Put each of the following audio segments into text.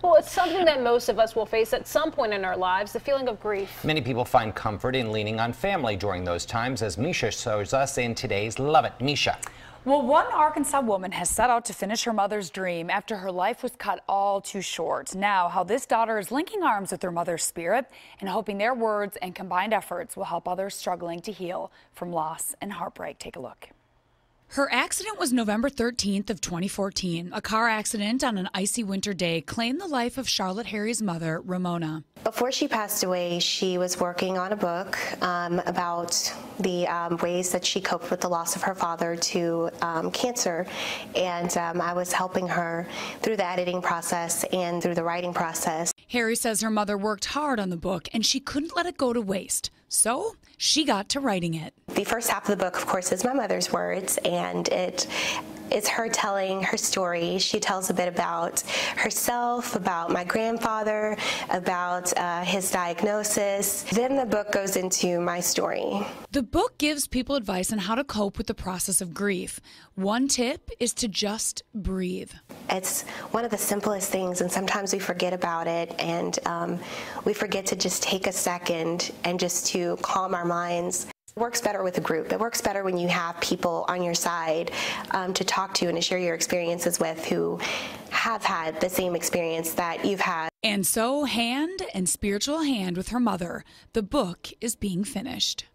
Well, it's something that most of us will face at some point in our lives, the feeling of grief. Many people find comfort in leaning on family during those times, as Meisha shows us in today's Love It. Meisha. Well, one Arkansas woman has set out to finish her mother's dream after her life was cut all too short. Now, how this daughter is linking arms with her mother's spirit and hoping their words and combined efforts will help others struggling to heal from loss and heartbreak. Take a look. Her accident was November 13th of 2014. A car accident on an icy winter day claimed the life of Charlotte Harry's mother, Ramona. Before she passed away, she was working on a book about the ways that she coped with the loss of her father to cancer, and I was helping her through the editing process and through the writing process. Harry says her mother worked hard on the book and she couldn't let it go to waste, so she got to writing it. The first half of the book, of course, is my mother's words, and it's her telling her story. She tells a bit about herself, about my grandfather, about his diagnosis. Then the book goes into my story. The book gives people advice on how to cope with the process of grief. One tip is to just breathe. It's one of the simplest things, and sometimes we forget about it, and we forget to just take a second and just to calm our minds. It works better with a group. It works better when you have people on your side to talk to and to share your experiences with who have had the same experience that you've had. And so, hand and spiritual hand with her mother, the book is being finished.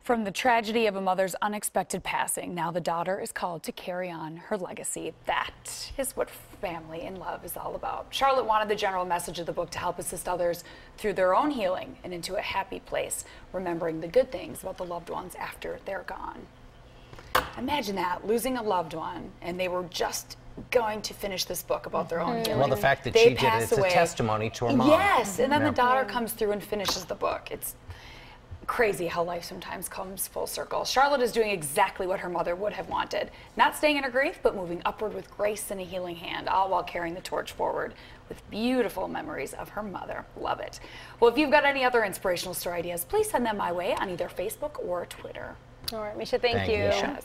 From the tragedy of a mother's unexpected passing, now the daughter is called to carry on her legacy. That is what family and love is all about. Charlotte wanted the general message of the book to help assist others through their own healing and into a happy place, remembering the good things about the loved ones after they're gone. Imagine that, losing a loved one, and they were just going to finish this book about their own healing. Well, the fact that she did it, it's a testimony to her mom. Yes, and then the daughter comes through and finishes the book. It's crazy how life sometimes comes full circle. Charlotte is doing exactly what her mother would have wanted. Not staying in her grief, but moving upward with grace and a healing hand, all while carrying the torch forward with beautiful memories of her mother. Love it. Well, if you've got any other inspirational story ideas, please send them my way on either Facebook or Twitter. All right, Meisha, thank you. Meisha.